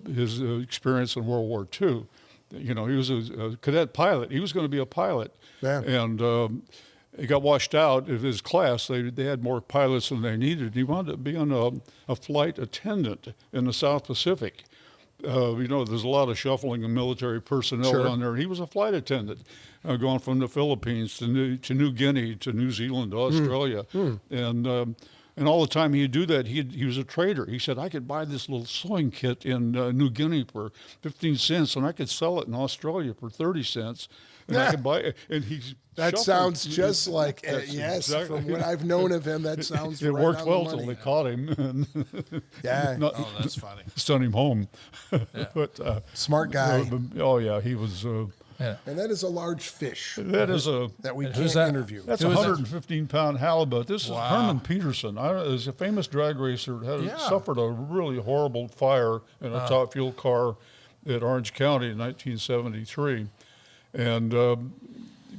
his experience in World War II. You know, he was a cadet pilot. He was going to be a pilot. Yeah. And he got washed out of his class. They had more pilots than they needed. He wound up being a flight attendant in the South Pacific. You know, there's a lot of shuffling of military personnel Sure. down there. He was a flight attendant, going from the Philippines to New Guinea to New Zealand to Australia. And all the time he'd do that, he was a trader. He said, I could buy this little sewing kit in New Guinea for 15 cents, and I could sell it in Australia for 30 cents. And I could buy it. And he's That shuffling. sounds just like That's yes. exactly- From what I've known of him, that sounds It right worked on well the till money. they caught him and Yeah, Oh, that's funny. sent him home. But smart guy, oh yeah, he was. Yeah. and that is a large fish That is a. that we And can't who's that? interview. That's a Who is that? 115-pound halibut. This is Wow. Herman Peterson. Is a famous drag racer. Yeah. Suffered a really horrible fire in a top fuel car at Orange County in 1973, and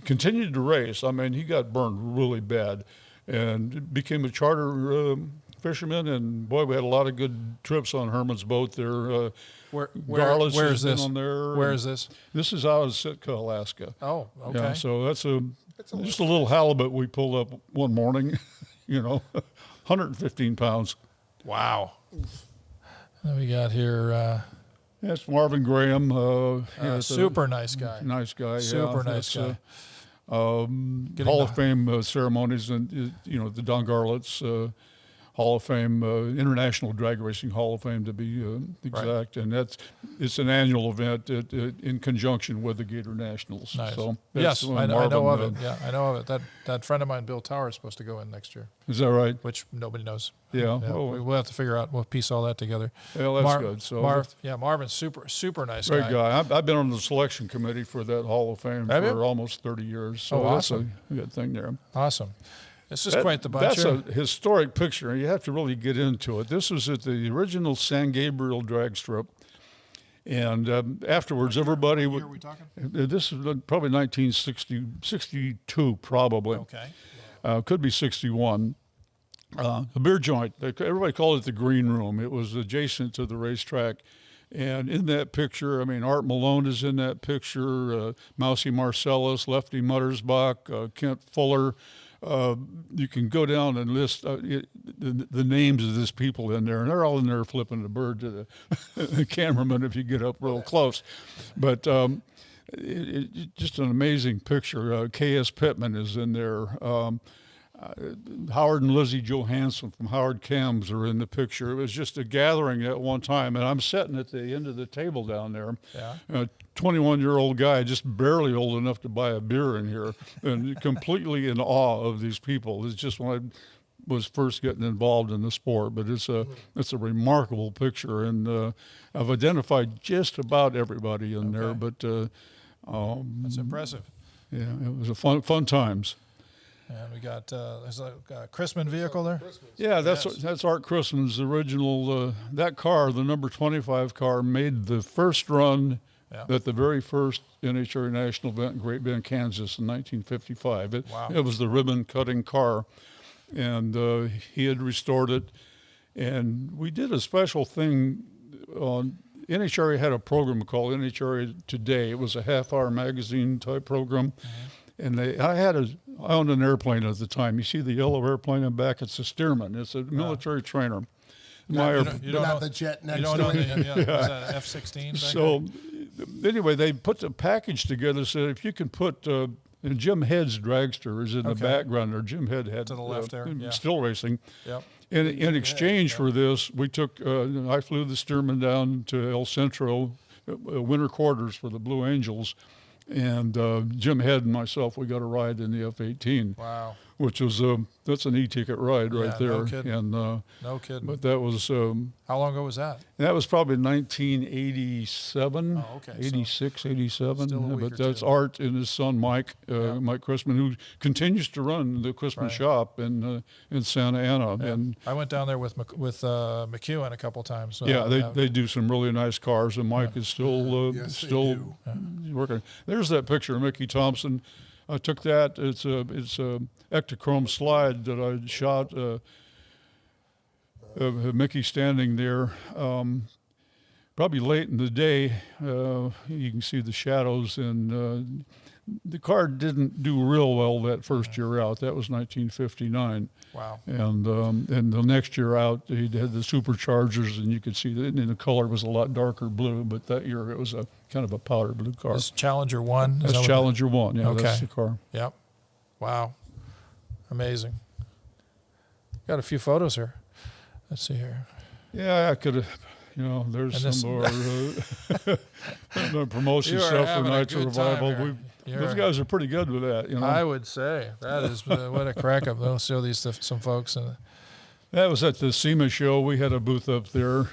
continued to race. I mean, he got burned really bad, and became a charter fisherman. And boy, we had a lot of good trips on Herman's boat there. Garlis where has is been this? on there. Where is this? This is out of Sitka, Alaska. Oh, okay. Yeah, so that's just a little halibut we pulled up one morning, 115 pounds. Wow. Then we got here That's Marvin Graham. Yeah, it's a super nice guy. nice guy. Super yeah, nice that's, guy. Hall of Fame ceremonies, and the Don Garlitz Hall of Fame, International Drag Racing Hall of Fame to be exact, and it's an annual event in conjunction with the Gator Nationals. Nice. So Yes, that's when I know of Marvin, it. Yeah, I know of it. That friend of mine, Bill Tower, is supposed to go in next year, Is that right? which nobody knows. Yeah. Oh. We'll have to figure out. We'll piece all that together. Well, that's good. So Marvin's super nice great guy. guy. I've been on the selection committee for that Hall of Fame Have for you? almost 30 years. So Oh, awesome. that's a good thing there. Awesome. This is quite the bunch. That's here. a historic picture. You have to really get into it. This was at the original San Gabriel drag strip. And afterwards, everybody would. Are we talking? This is probably 1962, probably. Okay. Could be 61. A beer joint. Everybody called it the Green Room. It was adjacent to the racetrack. And in that picture, I mean, Art Malone is in that picture, Mousy Marcellus, Lefty Muttersbach, Kent Fuller. You can go down and list the names of these people in there, and they're all in there flipping the bird to the cameraman if you get up real close. But just an amazing picture. K.S. Pittman is in there. Howard and Lizzie Johansson from Howard Cams are in the picture. It was just a gathering at one time, and I'm sitting at the end of the table down there. Yeah. A 21-year-old guy, just barely old enough to buy a beer in here, and completely in awe of these people. It's just when I was first getting involved in the sport, but it's a remarkable picture, and I've identified just about everybody in there. But That's impressive. yeah, it was a fun times. And we got there's a Chrisman vehicle there. Yeah, that's Art Chrisman's original. That car, the number 25 car, made the first run at the very first NHRA national event in Great Bend, Kansas, in 1955. Wow. It was the ribbon-cutting car, and he had restored it. And we did a special thing on. NHRA had a program called NHRA Today. It was a half-hour magazine type program. And I owned an airplane at the time. You see the yellow airplane in back? It's a Stearman. It's a military trainer. Not the jet next You don't to know it. the was that an F-16? So anyway, they put the package together. Said if you can put and Jim Head's dragster is in the background there. Jim Head had To the left there, yeah. still racing. Yep. In exchange for this, we took. I flew the Stearman down to El Centro, winter quarters for the Blue Angels. And Jim Head and myself, we got a ride in the F-18. Wow. which was that's an e-ticket ride right Yeah, there. no kidding. And No kidding. but that was How long ago was that? that was probably 1987, Oh, okay. So 86, 87. still a week But or that's two. Art and his son Mike, Mike Chrisman, who continues to run the Chrisman Right. shop in Santa Ana. Yeah. And I went down there with McEwen a couple times. So, yeah, they do some really nice cars, and Mike is still Yes, they still do. working. There's that picture of Mickey Thompson. I took that. It's a Ectochrome slide that I shot. Of Mickey standing there, probably late in the day. You can see the shadows, and the car didn't do real well that first year out. That was 1959. Wow. And the next year out, he had the superchargers, and you could see that, and the color was a lot darker blue. But that year, it was a kind of a powder blue car. This Challenger 1? Is that That's what Challenger 1. Yeah, Okay. that's the car. Yep. Wow. Amazing. Got a few photos here. Let's see here. Yeah, I could have. There's And some more the promotion You are stuff for having a Nitro good time Revival. here. Those guys are pretty good with that. I would say that is what a crack up. They'll show these to some folks. And That was at the SEMA show. We had a booth up there,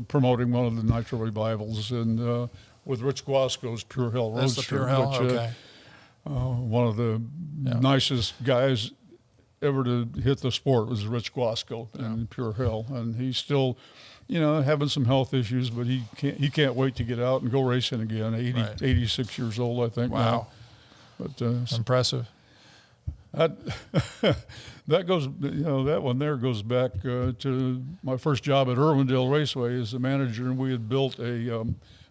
promoting one of the Nitro Revivals, and with Rich Guasco's Pure Hell Roadster. that's the Pure Hell. which, Okay. one of the nicest guys ever to hit the sport was Rich Guasco in Pure Hell, and he's still, having some health issues, but he can't wait to get out and go racing again. 86 years old, I think. Wow. Now. But Impressive. that goes, that one there goes back to my first job at Irwindale Raceway as a manager, and we had built a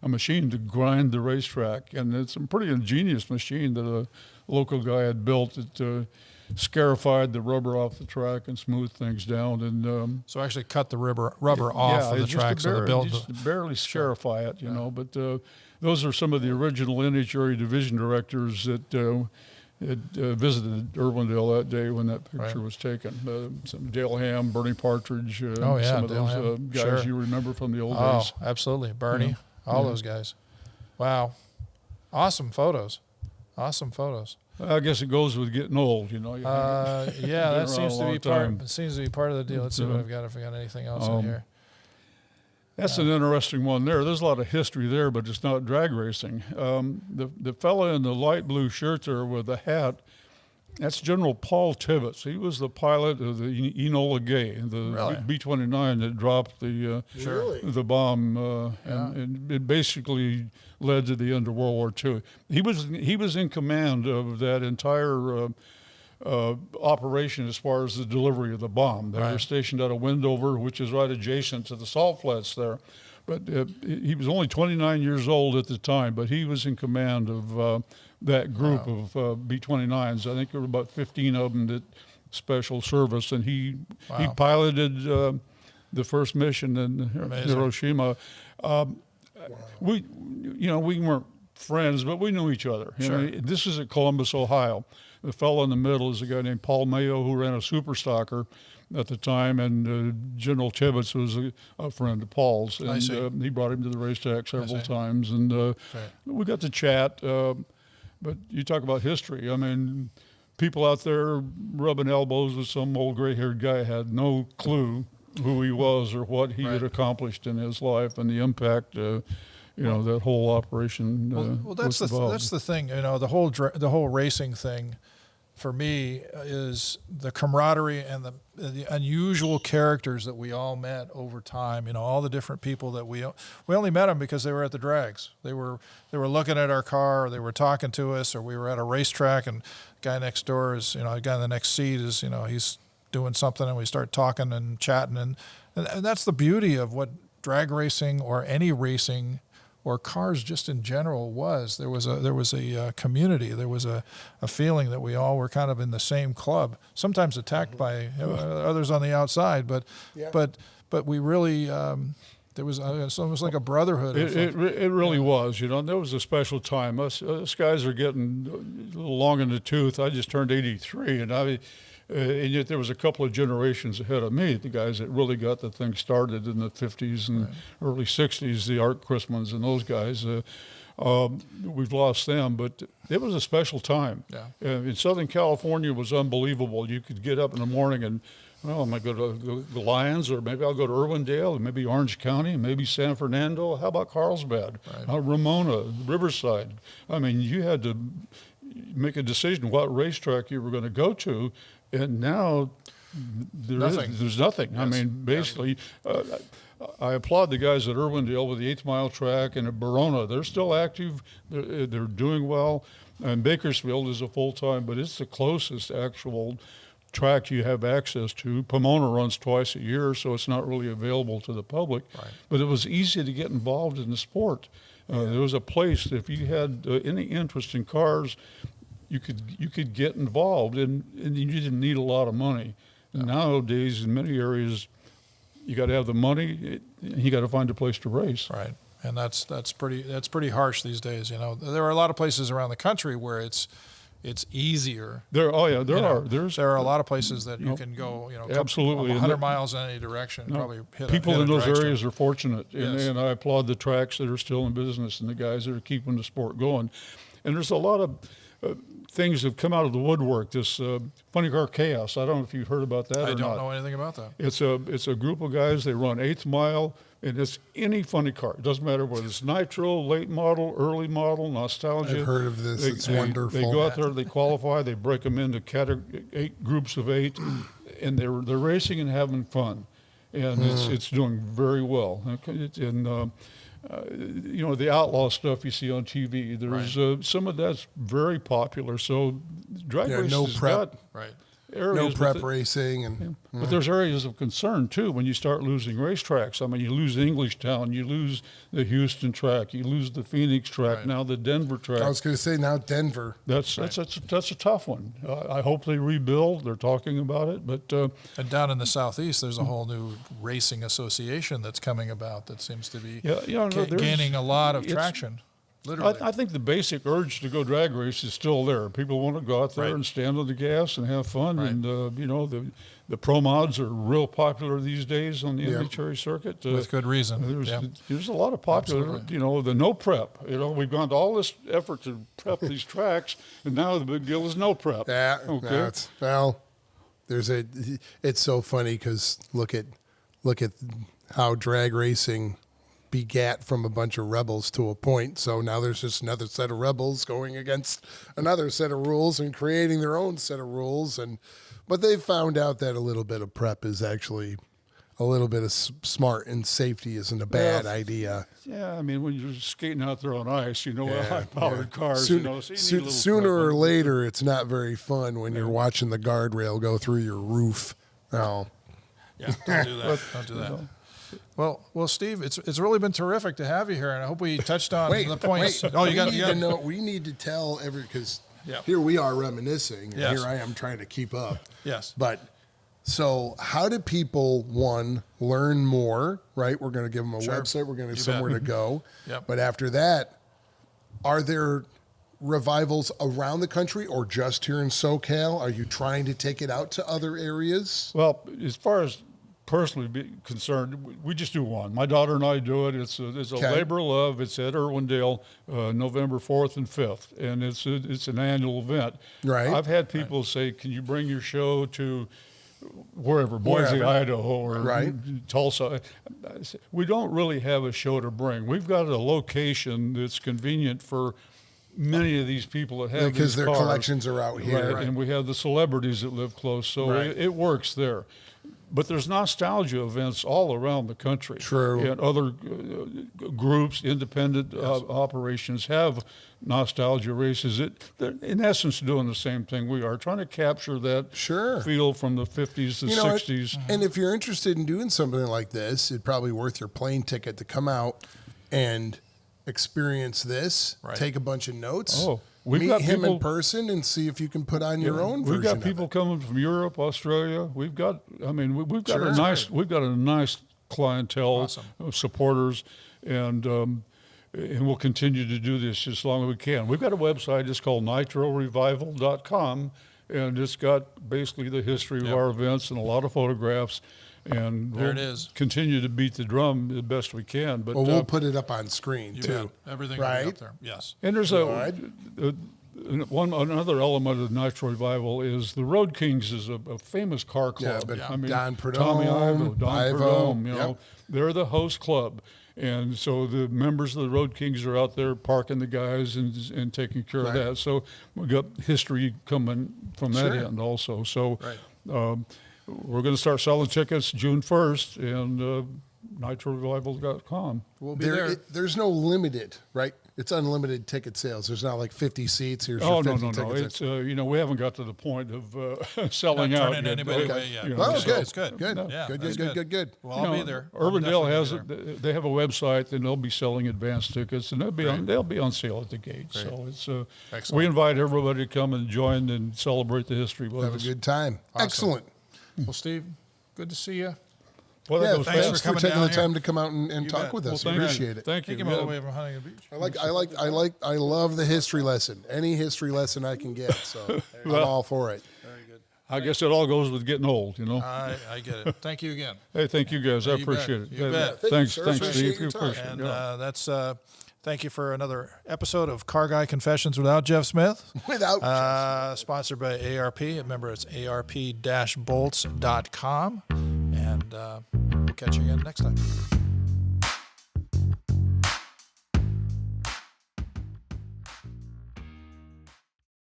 machine to grind the racetrack, and it's a pretty ingenious machine that a local guy had built. It scarified the rubber off the track and smoothed things down, and So actually cut the rubber off of the track so the build. just to barely scarify it, But those are some of the original NHRA division directors that visited Irwindale that day when that picture was taken. Some Dale Ham, Bernie Partridge, Oh, yeah, some of Dale those Ham. guys Sure. you remember from the old Oh, days. absolutely. Bernie, all those guys. Wow. Awesome photos. Awesome photos. I guess it goes with getting old, Yeah, Been that around seems a to be long part. time. It seems to be part of the deal. Let's see what I've got. If I got anything else in here. That's an interesting one there. There's a lot of history there, but it's not drag racing. The fella in the light blue shirt there with the hat, that's General Paul Tibbetts. He was the pilot of the Enola Gay, the Really? B-29 that dropped the the bomb, and it basically led to the end of World War II. He was in command of that entire operation as far as the delivery of the bomb. They were stationed out of Wendover, which is right adjacent to the salt flats there. But he was only 29 years old at the time, but he was in command of that group of B-29s. I think there were about 15 of them that special service, and he piloted the first mission in Hiroshima. We weren't friends, but we knew each other. This is at Columbus, Ohio. The fellow in the middle is a guy named Paul Mayo, who ran a super stocker at the time, and General Tibbetts was a friend of Paul's, and he brought him to the racetrack several times, and we got to chat. But you talk about history. I mean, people out there rubbing elbows with some old gray-haired guy had no clue who he was or what he had accomplished in his life and the impact. That whole operation. Well, that's the thing. The whole racing thing, for me, is the camaraderie and the unusual characters that we all met over time. All the different people that we only met them because they were at the drags. They were looking at our car, or they were talking to us, or we were at a racetrack, and the guy next door is, the guy in the next seat is, he's doing something, and we start talking and chatting, and that's the beauty of what drag racing or any racing or cars just in general was. There was a community. There was a feeling that we all were kind of in the same club. Sometimes attacked by others on the outside, but we really there was it's almost like a brotherhood. It really was. There was a special time. Us guys are getting a little long in the tooth. I just turned 83, and yet there was a couple of generations ahead of me, the guys that really got the thing started in the 50s and early 60s, the Art Chrismans and those guys. We've lost them, but it was a special time. Yeah. In Southern California, it was unbelievable. You could get up in the morning and, well, I might go to the Lions, or maybe I'll go to Irwindale, and maybe Orange County, maybe San Fernando. How about Carlsbad? Right. Ramona, Riverside. I mean, you had to make a decision what racetrack you were going to go to, and now there's nothing. Yes. I mean, basically, I applaud the guys at Irwindale with the 8th Mile track and at Verona. They're still active. They're doing well. And Bakersfield is a full-time, but it's the closest actual track you have access to. Pomona runs twice a year, so it's not really available to the public. Right. But it was easy to get involved in the sport. There was a place, if you had any interest in cars, you could get involved, and you didn't need a lot of money. Yeah. Nowadays, in many areas, you got to have the money, and you got to find a place to race. Right, and that's pretty harsh these days. You know, there are a lot of places around the country where it's easier. There are a lot of places that you can go. You know, absolutely 100 miles in any direction. Probably hit people hit in a those dragster. areas are fortunate, Yes. and I applaud the tracks that are still in business and the guys that are keeping the sport going. And there's a lot of things that have come out of the woodwork. This Funny Car Chaos. I don't know if you've heard about that or not. I don't know anything about that. It's a group of guys. They run 8th Mile, and it's any funny car. It doesn't matter whether it's nitro, late model, early model, nostalgia. I've heard of this. It's wonderful. They go out there, they qualify, they break them into 8 groups of 8, and they're racing and having fun, and it's doing very well. You know, the outlaw stuff you see on TV. There's some of that's very popular. So drag races no prep. Right. No prep racing, and but there's areas of concern too when you start losing racetracks. I mean, you lose Englishtown, you lose the Houston track, you lose the Phoenix track, Right. now the Denver track. I was going to say now Denver. That's a tough one. I hope they rebuild. They're talking about it, but And down in the southeast, there's a whole new racing association that's coming about that seems to be gaining a lot of traction. Literally. I think the basic urge to go drag race is still there. People want to go out there Right. and stand on the gas and have fun. Right. And, you know, the pro mods are real popular these days on the NHRA circuit. With good reason. There's a lot of popular, Absolutely. you know, the no prep. You know, we've gone to all this effort to prep these tracks, and now the big deal is no prep. It's so funny because look at how drag racing begat from a bunch of rebels to a point. So now there's just another set of rebels going against another set of rules and creating their own set of rules. But they've found out that a little bit of prep is actually a little bit of smart, and safety isn't a bad idea. Yeah, I mean, when you're skating out there on ice, you know, high-powered cars, so you need a little sooner prep. or later, it's not very fun when you're watching the guardrail go through your roof. No. Yeah, don't do that. Don't do that. Well, Steve, it's really been terrific to have you here, and I hope we touched on the points. Oh, we need to tell because here we are reminiscing, and here I am trying to keep up. Yes. But so how do people, learn more, right? We're going to give them a website. We're going to have somewhere to go. Yep. But after that, are there revivals around the country or just here in SoCal? Are you trying to take it out to other areas? Well, as far as personally concerned, we just do one. My daughter and I do it. It's a labor of love. It's at Irwindale, November 4th and 5th, and it's an annual event. Right. I've had people say, "Can you bring your show to wherever, Boise, Idaho, or Tulsa?" We don't really have a show to bring. We've got a location that's convenient for many of these people that have because these their cars. collections are out here, and we have the celebrities that live close, so it works there. But there's nostalgia events all around the country. True. And other groups, independent operations have nostalgia races. They're in essence doing the same thing we are, trying to capture that feel from the 50s, the 60s. And if you're interested in doing something like this, it'd probably be worth your plane ticket to come out and experience this, take a bunch of notes. Meet him in person and see if you can put on your own version. We've got people coming from Europe, Australia. We've got a nice clientele of supporters, and we'll continue to do this as long as we can. We've got a website. It's called nitrorevival.com, and it's got basically the history of our events and a lot of photographs. And There we'll it is. continue to beat the drum the best we can. But Well, we'll put it up on screen You too. bet. Everything will be right? up there. Yes. and there's Right. another element of Nitro Revival is the Road Kings is a famous car Yeah, club. but Don Prudhomme, Tommy Ivo, Don Ivo, Prudhomme, you yep. know, they're the host club. And so the members of the Road Kings are out there parking the guys and taking care of Right. that. So we got history coming from that Sure. end also. So Right. we're going to start selling tickets June 1st and nitrorevival.com. We'll be there. There's no limited, right? It's unlimited ticket sales. There's not like 50 seats. Here's Oh, your no, 50 no, no. tickets. It's, you know, we haven't got to the point of selling Not out. turning yet. anybody Okay. away yet. You know, Well, So good. It's good. Good. Yeah, Good, that's good. Well, You I'll know, be there. I'll Urbandale definitely has be there. they have a website and they'll be selling advance tickets and they'll be on sale at the gate. Great. So it's Excellent. we invite everybody to come and join and celebrate the history with Have a us. good time. Awesome. Excellent. Well, Steve, good to see you. Well, that Yeah, goes thanks fast. for coming taking down the here. time to come out and You talk bet. with Well, us. thank you. Appreciate it. Thank you. Take him all the Yeah. way from Huntington Beach. I love the history lesson. Any history lesson I can get. So I'm all for it. Very good. I guess it all goes with getting old, you know. I get it. Thank you again. Hey, thank you guys. I you bet. appreciate it. You bet. Thank you, Thanks, sir. thanks, Appreciate Steve. your time. Appreciate it. And Yeah. that's thank you for another episode of Car Guy Confessions without Jeff Smith. Without Sponsored by ARP. Remember, it's arp-bolts.com. And we'll catch you again next time.